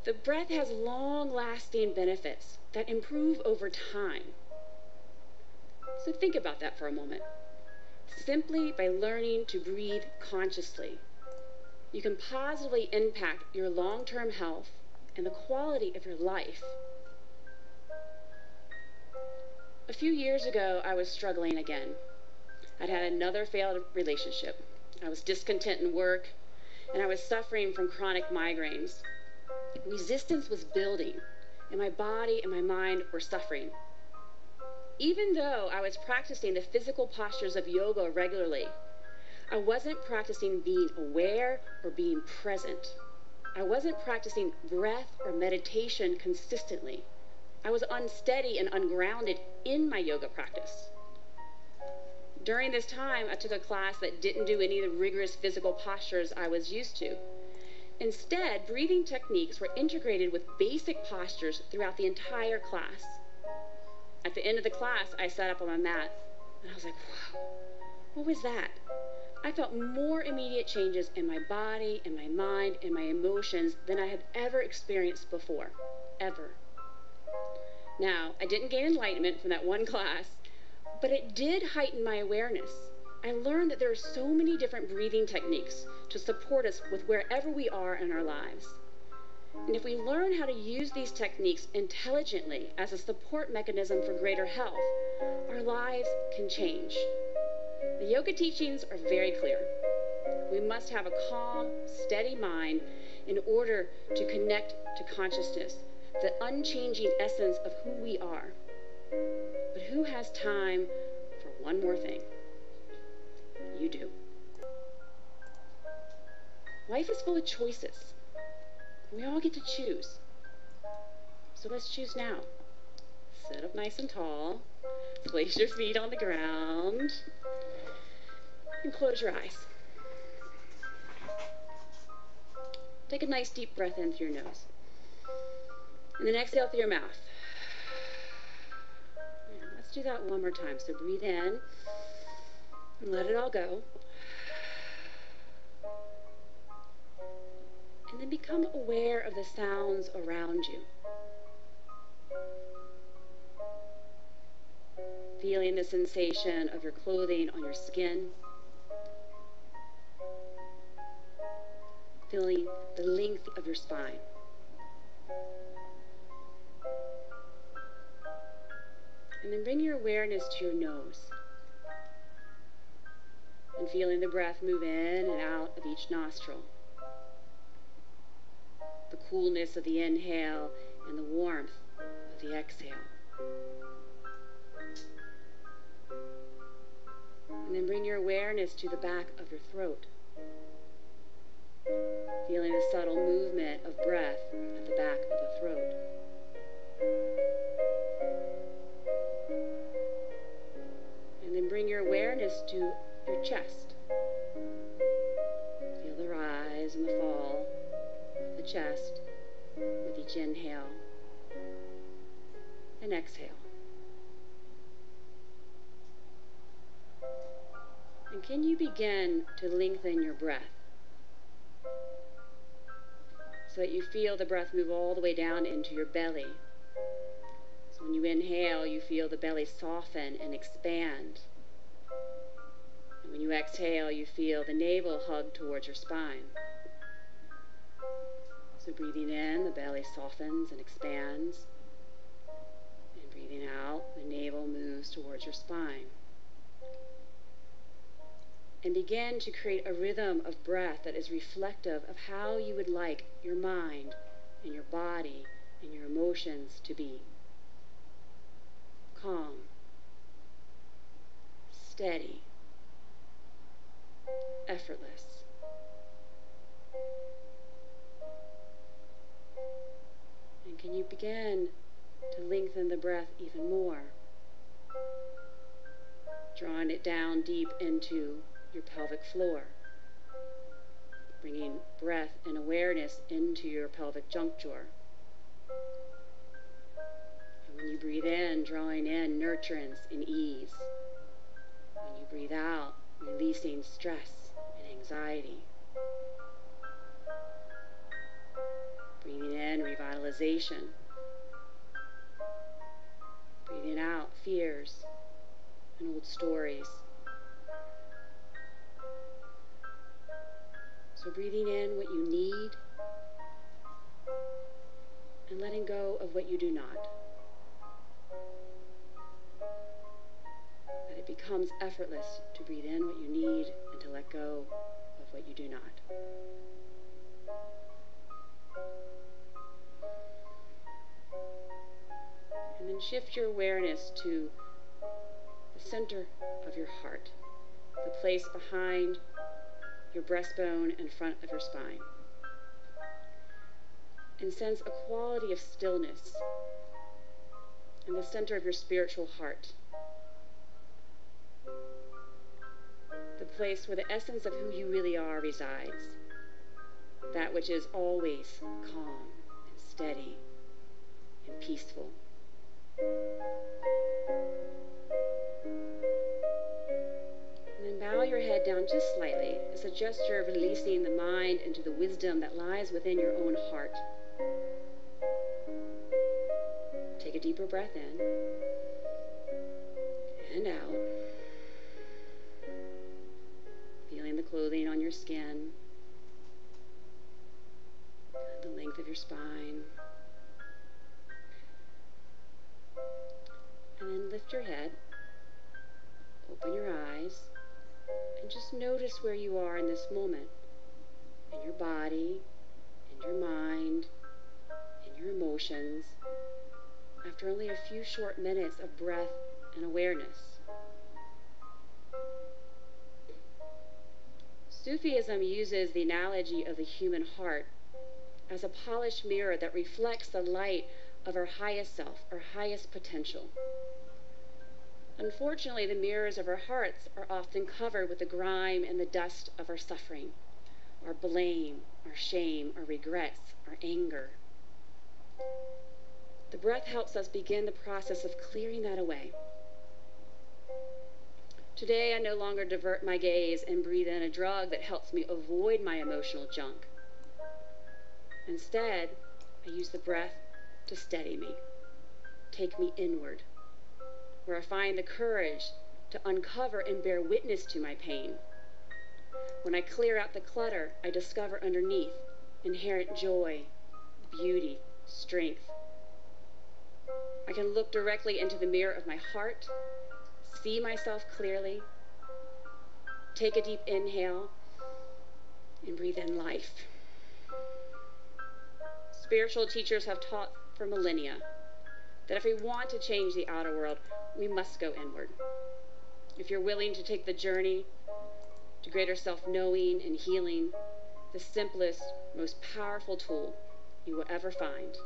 The breath has long-lasting benefits that improve over time. So think about that for a moment. Simply by learning to breathe consciously, you can positively impact your long-term health and the quality of your life. A few years ago, I was struggling again. I'd had another failed relationship. I was discontent in work, and I was suffering from chronic migraines. Resistance was building, and my body and my mind were suffering. Even though I was practicing the physical postures of yoga regularly, I wasn't practicing being aware or being present. I wasn't practicing breath or meditation consistently. I was unsteady and ungrounded in my yoga practice. During this time, I took a class that didn't do any of the rigorous physical postures I was used to. Instead, breathing techniques were integrated with basic postures throughout the entire class. At the end of the class, I sat up on my mat, and I was like, wow, what was that? I felt more immediate changes in my body, in my mind, and my emotions than I had ever experienced before, ever. Now, I didn't gain enlightenment from that one class, but it did heighten my awareness. I learned that there are so many different breathing techniques to support us with wherever we are in our lives. And if we learn how to use these techniques intelligently as a support mechanism for greater health, our lives can change. The yoga teachings are very clear. We must have a calm, steady mind in order to connect to consciousness, the unchanging essence of who we are. But who has time for one more thing? You do. Life is full of choices. We all get to choose. So let's choose now. Sit up nice and tall. Place your feet on the ground. And close your eyes. Take a nice deep breath in through your nose. And then exhale through your mouth. Yeah, let's do that one more time. So breathe in and let it all go. And then become aware of the sounds around you. Feeling the sensation of your clothing on your skin. Feeling the length of your spine. And then bring your awareness to your nose. And feeling the breath move in and out of each nostril. The coolness of the inhale and the warmth of the exhale. And then bring your awareness to the back of your throat. Feeling the subtle movement of breath at the back of the throat. And then bring your awareness to your chest. Feel the rise and the fall of the chest with each inhale and exhale. And can you begin to lengthen your breath so that you feel the breath move all the way down into your belly? So when you inhale, you feel the belly soften and expand. And when you exhale, you feel the navel hug towards your spine. So breathing in, the belly softens and expands. And breathing out, the navel moves towards your spine. And begin to create a rhythm of breath that is reflective of how you would like your mind and your body and your emotions to be. Calm, steady, effortless. And can you begin to lengthen the breath even more? Drawing it down deep into your pelvic floor. Bringing breath and awareness into your pelvic juncture. And when you breathe in, drawing in nurturance and ease. When you breathe out, releasing stress and anxiety. Breathing in, reviving realization. Breathing out fears and old stories. So breathing in what you need and letting go of what you do not. That it becomes effortless to breathe in what you need and to let go of what you do not. And then shift your awareness to the center of your heart, the place behind your breastbone and front of your spine. And sense a quality of stillness in the center of your spiritual heart. The place where the essence of who you really are resides. That which is always calm and steady and peaceful. And then bow your head down just slightly as a gesture of releasing the mind into the wisdom that lies within your own heart. Take a deeper breath in and out. Feeling the clothing on your skin, the length of your spine. And then lift your head, open your eyes, and just notice where you are in this moment, in your body, in your mind, in your emotions, after only a few short minutes of breath and awareness. Sufism uses the analogy of the human heart as a polished mirror that reflects the light of our highest self, our highest potential. Unfortunately, the mirrors of our hearts are often covered with the grime and the dust of our suffering, our blame, our shame, our regrets, our anger. The breath helps us begin the process of clearing that away. Today, I no longer divert my gaze and breathe in a drug that helps me avoid my emotional junk. Instead, I use the breath to steady me, take me inward, where I find the courage to uncover and bear witness to my pain. When I clear out the clutter, I discover underneath inherent joy, beauty, strength. I can look directly into the mirror of my heart, see myself clearly, take a deep inhale, and breathe in life. Spiritual teachers have taught for millennia that if we want to change the outer world, we must go inward. If you're willing to take the journey to greater self-knowing and healing, the simplest, most powerful tool you will ever find